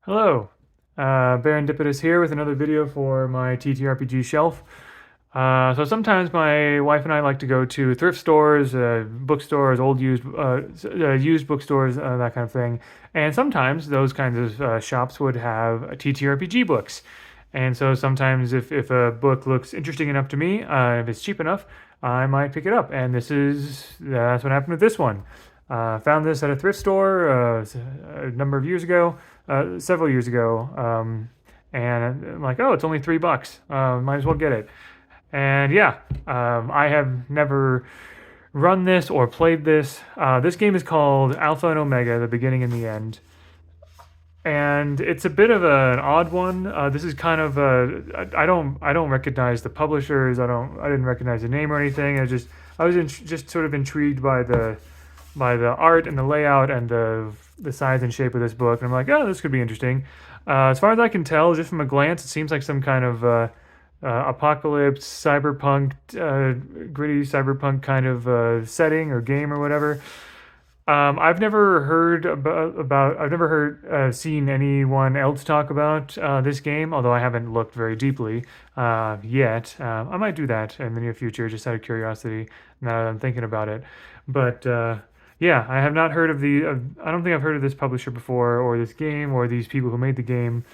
Hello, Serendipitous here with another video for my TTRPG shelf. So sometimes my wife and I like to go to thrift stores, bookstores, used bookstores, that kind of thing. And sometimes those kinds of shops would have TTRPG books. And so sometimes if a book looks interesting enough to me, if it's cheap enough, I might pick it up. And that's what happened with this one. Found this at a thrift store a number of years ago, several years ago, and I'm like, oh, it's only $3. Might as well get it. And yeah, I have never run this or played this. This game is called Alpha and Omega: The Beginning and the End, and it's a bit of an odd one. This is kind of I don't recognize the publishers. I didn't recognize the name or anything. Just sort of intrigued by the art and the layout and the size and shape of this book. And I'm like, oh, this could be interesting. As far as I can tell, just from a glance, it seems like some kind of apocalypse, cyberpunk, gritty cyberpunk kind of setting or game or whatever. I've never heard I've never seen anyone else talk about this game, although I haven't looked very deeply yet. I might do that in the near future, just out of curiosity, now that I'm thinking about it. But yeah, I have not heard of I don't think I've heard of this publisher before, or this game, or these people who made the game.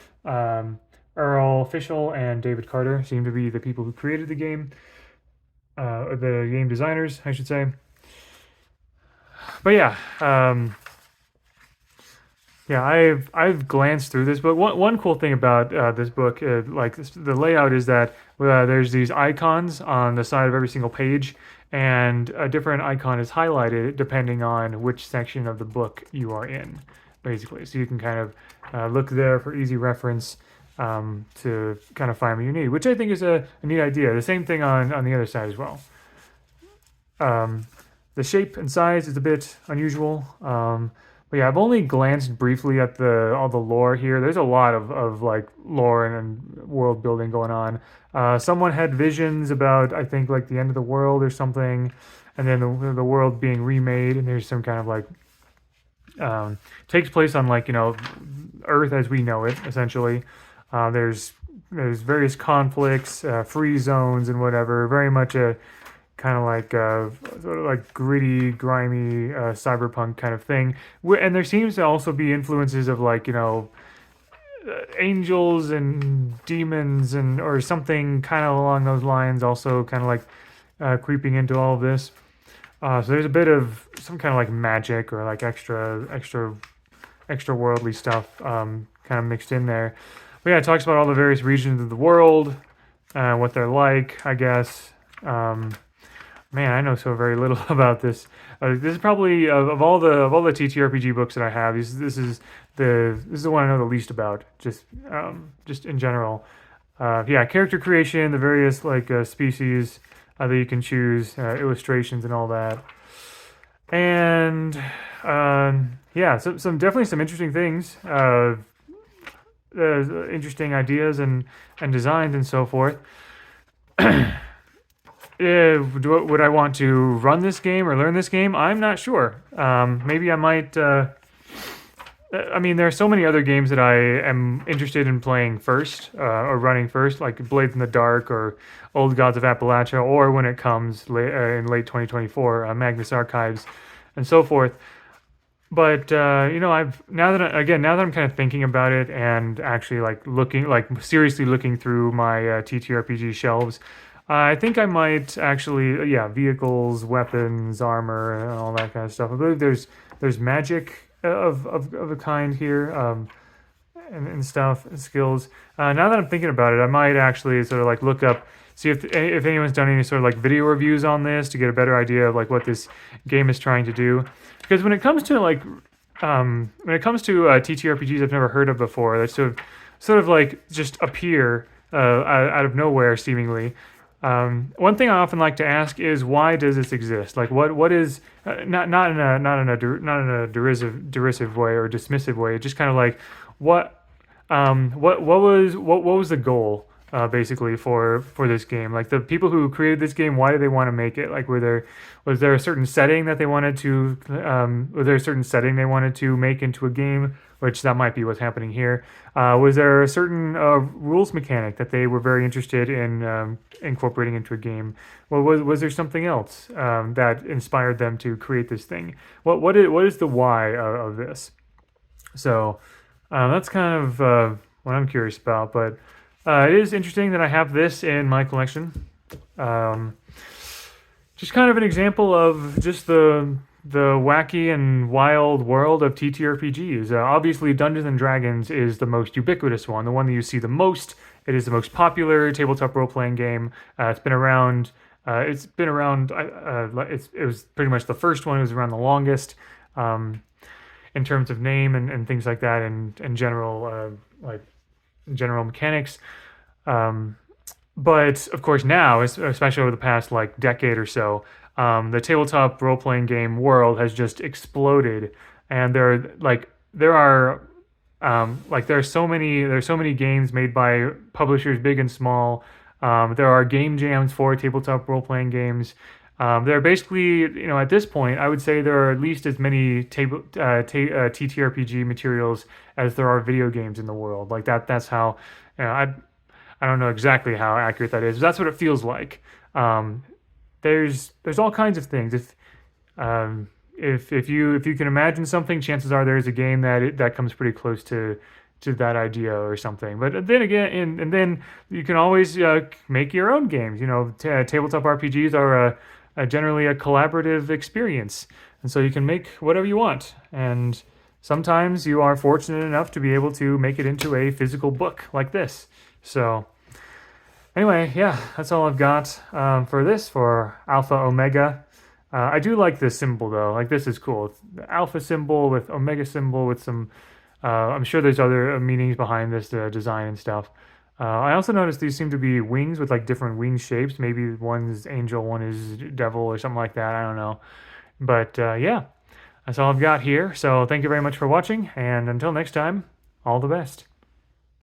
Earl Fishel and David Carter seem to be the people who created the game, or the game designers, I should say. But yeah, yeah, I've glanced through this book. One cool thing about this book, the layout, is that there's these icons on the side of every single page, and a different icon is highlighted depending on which section of the book you are in, basically. So you can kind of look there for easy reference, to kind of find what you need, which I think is a neat idea. The same thing on the other side as well. Um, the shape and size is a bit unusual. But yeah, I've only glanced briefly at all the lore here. There's a lot of like lore and world building going on. Someone had visions about, I think, like the end of the world or something, and then the world being remade, and there's some kind of like takes place on, like, Earth as we know it, essentially. There's various conflicts, free zones, and whatever. Very much a kind of like sort of like gritty, grimy, cyberpunk kind of thing. And there seems to also be influences of, like, angels and demons, and or something kind of along those lines. Also, kind of like creeping into all of this. So there's a bit of some kind of like magic, or like extra worldly stuff, kind of mixed in there. But yeah, it talks about all the various regions of the world, what they're like, I guess. Man, I know so very little about this. This is probably, of all the TTRPG books that I have, this is the one I know the least about. Just in general. Yeah, character creation, the various like species that you can choose, illustrations and all that, and yeah, so definitely some interesting things. Interesting ideas and designs and so forth. Would I want to run this game or learn this game? I'm not sure. Maybe I might. I mean, there are so many other games that I am interested in playing first, or running first, like Blades in the Dark or Old Gods of Appalachia, or when it comes in late 2024, Magnus Archives, and so forth. But I've now that I'm kind of thinking about it, and actually seriously looking through my TTRPG shelves, I think I might actually, yeah, vehicles, weapons, armor, and all that kind of stuff. I believe there's magic of a kind here, and stuff, and skills. Now that I'm thinking about it, I might actually sort of like look up, see if anyone's done any sort of like video reviews on this, to get a better idea of like what this game is trying to do. Because when it comes to TTRPGs I've never heard of before, that sort of like just appear out of nowhere seemingly. One thing I often like to ask is, why does this exist? Like, what is, not in a derisive way or dismissive way. Just kind of like, what was the goal, basically, for this game? Like, the people who created this game, why did they want to make it? Like, was there a certain setting that they wanted to was there a certain setting they wanted to make into a game? which that might be what's happening here. Was there a certain rules mechanic that they were very interested in incorporating into a game? Well, was there something else that inspired them to create this thing? What is the why of this? So that's kind of what I'm curious about. But it is interesting that I have this in my collection. Um, just kind of an example of just the wacky and wild world of TTRPGs. Obviously, Dungeons and Dragons is the most ubiquitous one, the one that you see the most. It is the most popular tabletop role-playing game. It's been around. It's been around. It was pretty much the first one. It was around the longest. Um, in terms of name and things like that, and general like general mechanics. Um, but of course now, especially over the past like decade or so, the tabletop role playing game world has just exploded, and there are there's so many games made by publishers big and small. There are game jams for tabletop role playing games. There are basically, at this point, I would say there are at least as many TTRPG materials as there are video games in the world. Like that. That's how. I don't know exactly how accurate that is. But that's what it feels like. Um, there's all kinds of things. If you can imagine something, chances are there's a game that comes pretty close to that idea or something. But then again, and then you can always make your own games. Tabletop RPGs are generally a collaborative experience, and so you can make whatever you want. And sometimes you are fortunate enough to be able to make it into a physical book like this. So anyway, yeah, that's all I've got for Alpha Omega. I do like this symbol though. Like this is cool. It's the Alpha symbol with Omega symbol with some. I'm sure there's other meanings behind this design and stuff. I also noticed these seem to be wings with like different wing shapes. Maybe one's angel, one is devil, or something like that. I don't know. But yeah, that's all I've got here. So thank you very much for watching, and until next time, all the best.